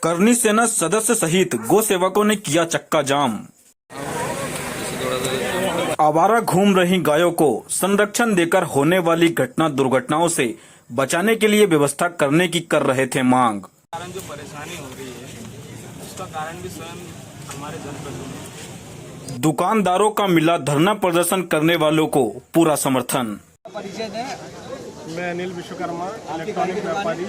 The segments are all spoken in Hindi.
करनी सेना सदस्य सहित गौ सेवकों ने किया चक्का जाम। आवारा घूम रही गायों को संरक्षण देकर होने वाली दुर्घटनाओं से बचाने के लिए व्यवस्था करने की कर रहे थे मांग। कारण जो परेशानी हो रही है उसका कारण भी स्वयं हमारे जनप्रतिनिधि। दुकानदारों का मिला धरना प्रदर्शन करने वालों को पूरा समर्थन। परिचय दें। मैं अनिल विश्वकर्मा, इलेक्ट्रॉनिक व्यापारी,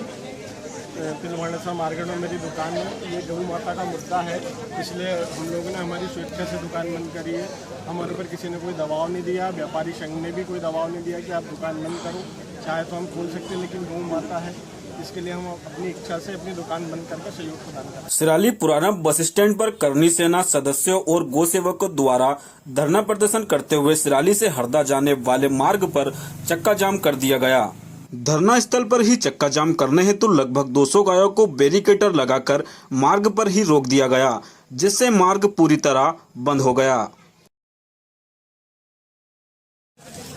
तिलवाड़ा मार्केट में मेरी दुकान है। ये गौ माता का मुद्दा है, इसलिए हम लोगों ने हमारी स्वेच्छा से दुकान बंद करी है। हमारे ऊपर किसी ने कोई दबाव नहीं दिया, व्यापारी संघ ने भी कोई दबाव नहीं दिया कि आप दुकान बंद करो। चाहे तो हम खोल सकते हैं, लेकिन गौ माता है, इसके लिए हम अपनी इच्छा से अपनी दुकान बंद करके सहयोग प्रदान करें। सिराली पुराना बस स्टैंड पर करनी सेना सदस्यों और गौ सेवकों द्वारा धरना प्रदर्शन करते हुए सिराली से हरदा जाने वाले मार्ग पर चक्का जाम कर दिया गया। धरना स्थल पर ही चक्का जाम करने हेतु लगभग 200 गायों को बैरिकेटर लगाकर मार्ग पर ही रोक दिया गया, जिससे मार्ग पूरी तरह बंद हो गया।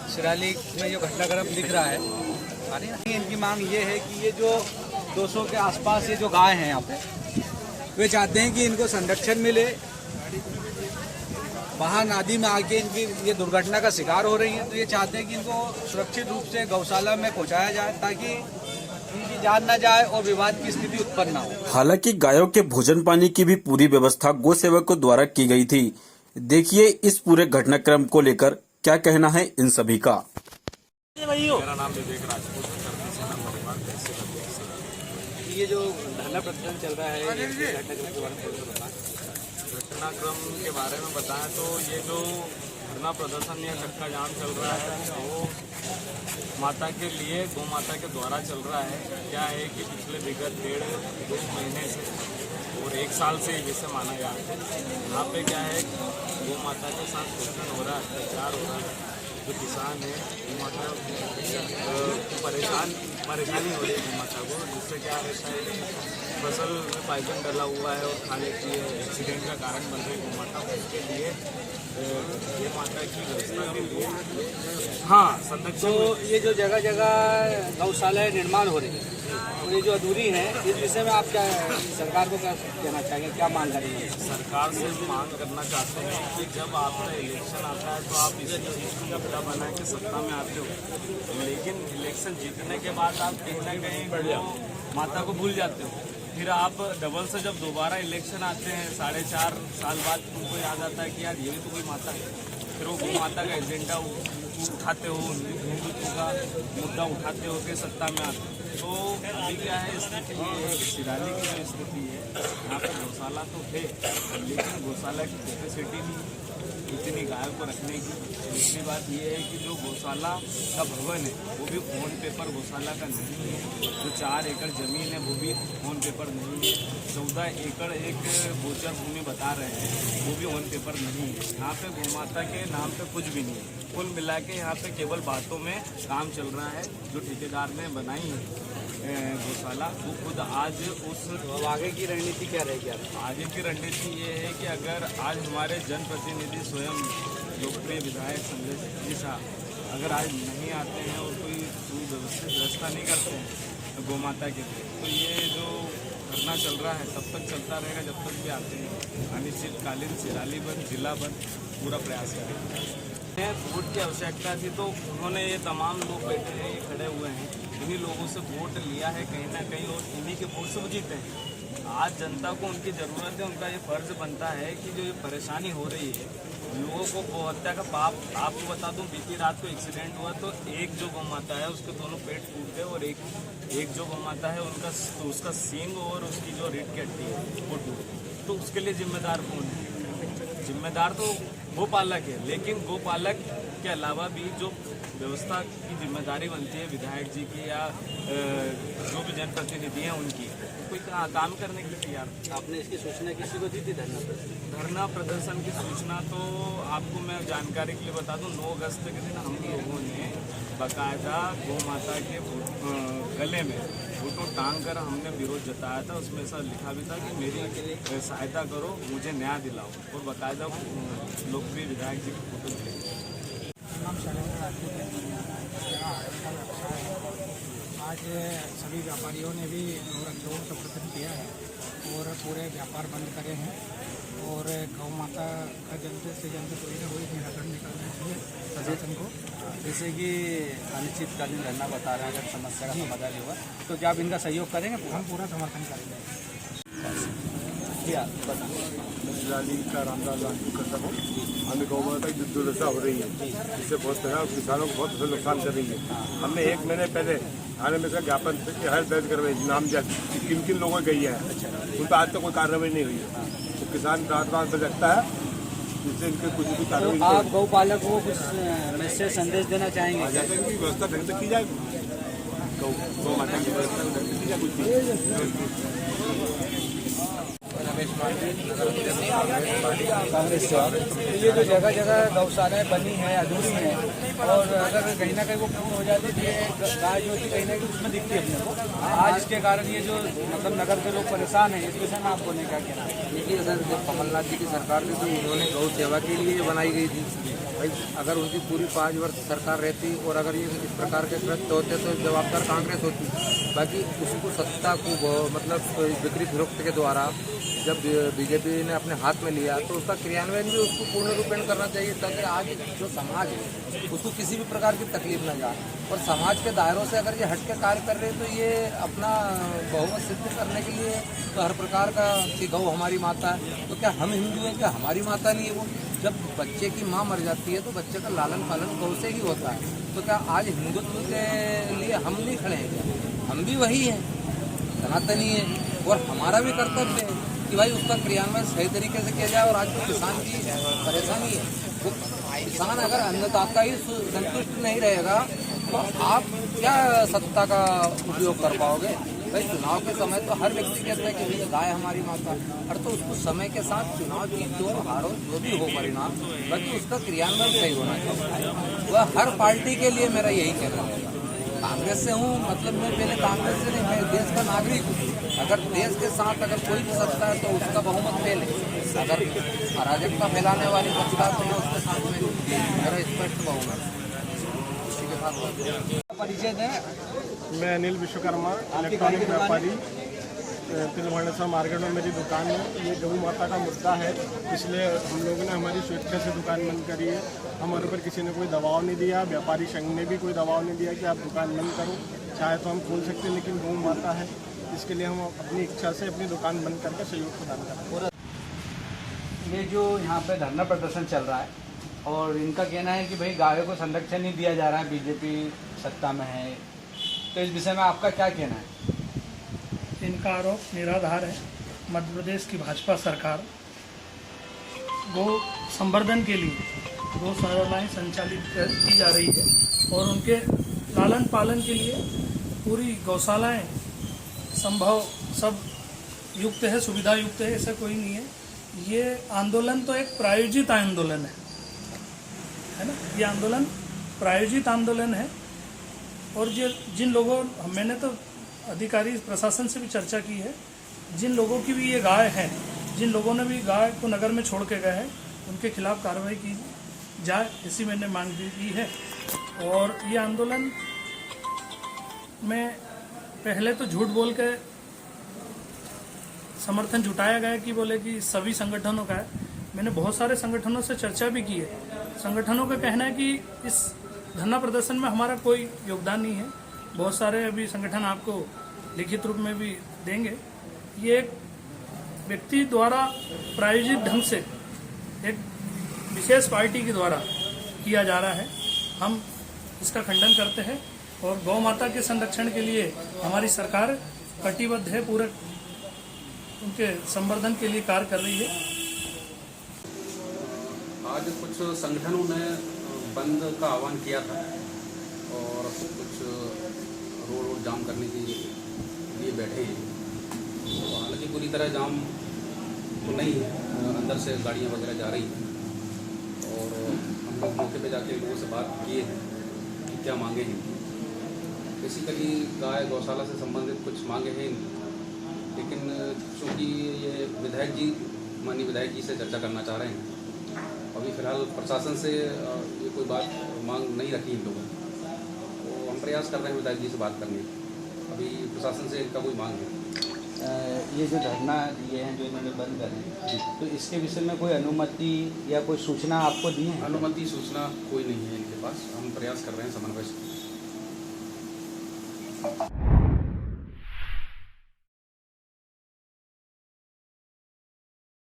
सिराली में जो घटनाक्रम दिख रहा है, इनकी मांग ये है कि ये जो 200 के आसपास ये जो गाय हैं यहाँ पे, वे चाहते हैं कि इनको संरक्षण मिले। वहाँ नादी में आके इनकी ये दुर्घटना का शिकार हो रही है, तो ये चाहते हैं कि इनको सुरक्षित रूप से गौशाला में पहुँचाया जाए ताकि इनकी जान न जाए और विवाद की स्थिति उत्पन्न न हो। हालांकि गायों के भोजन पानी की भी पूरी व्यवस्था गौ सेवकों द्वारा की गई थी। देखिए इस पूरे घटनाक्रम को लेकर क्या कहना है इन सभी का। मेरा नाम विवेक राजपूत, ये जो धरना प्रदर्शन चल रहा है, ये घटनाक्रम के बारे में बताएं तो ये जो धरना प्रदर्शन या चक्का जाम चल रहा है वो माता के लिए, गौ माता के द्वारा चल रहा है। क्या है कि पिछले विगत 1.5-2 महीने से और 1 साल से जैसे माना जाता है, यहाँ पे क्या है गौ माता के साथ शोषण हो रहा है, अत्याचार हो रहा है। जो किसान है गौ माता परेशानी हो रही है गौ माता को, जिससे क्या रहता है कि फसल में पाइपन डला हुआ है और खाने की एक्सीडेंट का कारण बन रही गौ माता। उसके लिए ये माता की व्यवस्था के लिए हाँ संरक्षण। तो ये जो जगह जगह गौशाला निर्माण हो रही है और ये जो अधूरी है, इस विषय में आप क्या सरकार को क्या कहना चाहेंगे, क्या मांग करेंगे? सरकार से मांग करना चाहते हैं कि जब आपका इलेक्शन आता है तो आप इसी चीज़ को मुद्दा बना के सत्ता में आते हो, लेकिन इलेक्शन जीतने के बाद आप कहीं ना कहीं माता को भूल जाते हो। फिर आप डबल से जब दोबारा इलेक्शन आते हैं 4.5 साल बाद तुमको याद आता है कि यार ये भी तो कोई माता है। फिर वो गौ माता का एजेंडा उठाते हो, हिंदुत्व का मुद्दा उठाते हो के सत्ता में आते हो। तो अभी क्या है स्थिति ये है कि सिराली की जो स्थिति है, यहाँ पर गौशाला तो है लेकिन गौशाला की कैपेसिटी नहीं इतनी गायों को रखने की। दूसरी बात ये है कि जो गौशाला का भवन है वो भी ऑन पेपर गौशाला का नहीं है। जो 4 एकड़ ज़मीन है वो भी ऑन पेपर नहीं है। 14 एकड़ एक गोचर भूमि बता रहे हैं, वो भी ऑन पेपर नहीं है। यहाँ पे गौ माता के नाम पे कुछ भी नहीं है। कुल मिला के यहाँ पे केवल बातों में काम चल रहा है। जो ठेकेदार ने बनाई है गौशाला, वो खुद आज उस आगे की रणनीति क्या रहेगी? आगे की रणनीति ये है कि अगर आज हमारे जनप्रतिनिधि स्वयं लोकप्रिय विधायक संजय जी साहब अगर आज नहीं आते हैं और कोई सुव्यवस्थित व्यवस्था नहीं करते हैं गौ माता के लिए, तो ये जो धरना चल रहा है तब तक चलता रहेगा जब तक भी आते हैं। अनिश्चितकालीन सिराली बंद, जिला बंद पूरा प्रयास करेंगे। वोट की आवश्यकता थी तो उन्होंने ये तमाम लोग बैठे हैं, ये खड़े हुए हैं, इन्हीं लोगों से वोट लिया है कहीं ना कहीं और इन्हीं के वोट से वो जीते हैं। आज जनता को उनकी ज़रूरत है, उनका ये फर्ज बनता है कि जो ये परेशानी हो रही है लोगों को, गौ हत्या का पाप। आपको बता दूं बीती रात को एक्सीडेंट हुआ तो एक जो गौ माता है उसके दोनों पेट टूट गए और एक जो गौ माता है उसका सींग और उसकी जो रीढ़ की हड्डी है वो टूट गई। तो उसके लिए जिम्मेदार कौन है? जिम्मेदार तो गोपालक है, लेकिन गोपालक के अलावा भी जो व्यवस्था की जिम्मेदारी बनती है विधायक जी की या जो भी जनप्रतिनिधि हैं उनकी, कोई काम करने के लिए तैयार। आपने इसकी सूचना किसी को दी थी? धरना प्रदर्शन की सूचना तो आपको मैं जानकारी के लिए बता दूं, 9 अगस्त के दिन हम लोगों ने बाकायदा गौ माता के गले में फोटो टांग कर हमने विरोध जताया था। उसमें ऐसा लिखा भी था कि मेरी सहायता करो, मुझे न्याय दिलाओ, और बाकायदा लोकप्रिय विधायक जी की फोटो मिली। आज सभी व्यापारियों ने भी रोड शो प्रदर्शन किया है। और पूरे व्यापार बंद करे हैं और गौ माता का जल्द से जल्द कोई ना कोई निराकरण निकालना चाहिए प्रशासन को। जैसे कि अनिश्चितकालीन धरना बता रहे हैं, अगर समस्या का समाधान नहीं हुआ तो क्या आप इनका सहयोग करेंगे? हम पूरा समर्थन करेंगे। सिराली का रामलाल राजू कर सकूँ। हमें गौ माता की दुर्दशा हो रही है, जिससे बहुत तरह किसानों को बहुत फसल नुकसान कर रही है। हमने 1 महीने पहले थाने में से ज्ञापन की हर दर्ज करवाई, नाम किन किन लोगों की गई है, उन पर आज तक कोई कार्रवाई नहीं हुई है। तो किसान रात से जगता है, जिससे इनके कुछ भी कार्रवाई तो आप गौ पालकों को कुछ मैसेज संदेश देना चाहेंगे? जैसे कि व्यवस्था ढंग से की जाए, गौ माता की व्यवस्था ढंग से की जाए। कुछ कांग्रेस से ये जो जगह जगह गौशालाएं बनी हैं अधूरी हैं, और अगर कहीं ना कहीं वो पूर्ण हो जाती है, ये गाय जो होती कहीं ना कहीं उसमें दिखती है अपने को। आज इसके कारण ये जो मतलब नगर के लोग परेशान हैं, इस विषय में आपको नहीं क्या कहना है? देखिए सर, जब कमलनाथ जी की सरकार थी तो उन्होंने गौ सेवा के लिए बनाई गई थी भाई। अगर उनकी पूरी 5 वर्ष सरकार रहती और अगर ये इस प्रकार के कृत्य होते तो जवाबदार कांग्रेस होती। बाकी उसको सत्ता को मतलब बिक्री फरोख्त के द्वारा जब बीजेपी ने अपने हाथ में लिया तो उसका क्रियान्वयन भी उसको पूर्ण रूपेण करना चाहिए, ताकि आज जो समाज है उसको किसी भी प्रकार की तकलीफ न जाए। और समाज के दायरों से अगर ये हट के कार्य कर रहे हैं तो ये अपना बहुमत सिद्ध करने के लिए तो हर प्रकार का कि गौ हमारी माता है, तो क्या हम हिंदू हैं, क्या हमारी माता नहीं है वो? जब बच्चे की माँ मर जाती है तो बच्चे का लालन पालन गौ से ही होता है। तो क्या आज हिंदुत्व के लिए हम नहीं खड़े हैं क्या? हम भी वही हैं, सनातनी है, और हमारा भी कर्तव्य है कि भाई उसका क्रियान्वयन सही तरीके से किया जाए। और आज जो किसान की परेशानी है, वो किसान अगर अन्नदाता ही संतुष्ट नहीं रहेगा तो आप क्या सत्ता का उपयोग कर पाओगे? भाई चुनाव के समय तो हर व्यक्ति कहता है कि भैया गाय हमारी माता, और तो उसको समय के साथ चुनाव जीतो हारो जो भी हो परिणाम, बाकी उसका क्रियान्वयन सही होना चाहिए। वह हर पार्टी के लिए मेरा यही कहना रहेगा। कांग्रेस से हूँ मतलब मैं पहले कांग्रेस से नहीं, मैं देश का नागरिक हूँ। अगर देश के साथ अगर कोई भी सत्ता है तो उसका बहुमत पहले, अगर अराजकता फैलाने वाली सत्ता है तो मैं उसके साथ में मेरा स्पष्ट बहुमत। उसी के साथ परिचय दें। मैं अनिल विश्वकर्मा, इलेक्ट्रॉनिक व्यापारी, तिलवाड़ेश्वर मार्केट में मेरी दुकान है। ये गौ माता का मुद्दा है, इसलिए हम लोगों ने हमारी स्वेच्छा से दुकान बंद करी है। हमारे ऊपर किसी ने कोई दबाव नहीं दिया, व्यापारी संघ ने भी कोई दबाव नहीं दिया कि आप दुकान बंद करो, चाहे तो हम खोल सकते हैं, लेकिन गौ माता है, इसके लिए हम अपनी इच्छा से अपनी दुकान बंद करके सहयोग प्रदान करें। ये जो यहाँ पे धरना प्रदर्शन चल रहा है और इनका कहना है कि भाई गायों को संरक्षण नहीं दिया जा रहा है, बीजेपी सत्ता में है, तो इस विषय में आपका क्या कहना है? इनका आरोप निराधार है। मध्य प्रदेश की भाजपा सरकार गौ संवर्धन के लिए गौशालाएँ संचालित की जा रही है और उनके लालन पालन के लिए पूरी गौशालाएँ संभव सब युक्त है, सुविधा युक्त है, ऐसा कोई नहीं है। ये आंदोलन तो एक प्रायोजित आंदोलन है ना? ये आंदोलन प्रायोजित आंदोलन है। और जिन लोगों, मैंने तो अधिकारी प्रशासन से भी चर्चा की है, जिन लोगों की भी ये गाय है, जिन लोगों ने भी गाय को नगर में छोड़ के गए हैं, उनके खिलाफ कार्रवाई की जाए, ऐसी मैंने मांग की है। और ये आंदोलन में पहले तो झूठ बोल के समर्थन जुटाया गया कि बोले कि सभी संगठनों का है। मैंने बहुत सारे संगठनों से चर्चा भी की है। संगठनों का कहना है कि इस धरना प्रदर्शन में हमारा कोई योगदान नहीं है। बहुत सारे अभी संगठन आपको लिखित रूप में भी देंगे। ये एक व्यक्ति द्वारा प्रायोजित ढंग से एक विशेष पार्टी के द्वारा किया जा रहा है। हम इसका खंडन करते हैं और गौ माता के संरक्षण के लिए हमारी सरकार कटिबद्ध है, पूरे उनके संवर्धन के लिए कार्य कर रही है। आज कुछ संगठनों ने बंद का आह्वान किया था और कुछ रोड जाम करने के लिए बैठे हैं। तो हालांकि पूरी तरह जाम तो नहीं है, अंदर से गाड़ियां वगैरह जा रही हैं और हम लोग मौके पे जाके लोगों से बात किए हैं कि क्या मांगे हैं। बेसिकली गाय गौशाला से संबंधित कुछ मांगे हैं, लेकिन चूँकि ये विधायक जी, माननीय विधायक जी से चर्चा करना चाह रहे हैं। अभी फ़िलहाल प्रशासन से ये कोई बात मांग नहीं रखी इन लोगों ने, तो हम प्रयास कर रहे हैं विधायक जी से बात करने। अभी प्रशासन से इनका कोई मांग है। ये जो धरना दिए हैं, जो इन्होंने बंद करे, तो इसके विषय में कोई अनुमति या कोई सूचना आपको दी है? अनुमति सूचना कोई नहीं है इनके पास। हम प्रयास कर रहे हैं समन्वय से।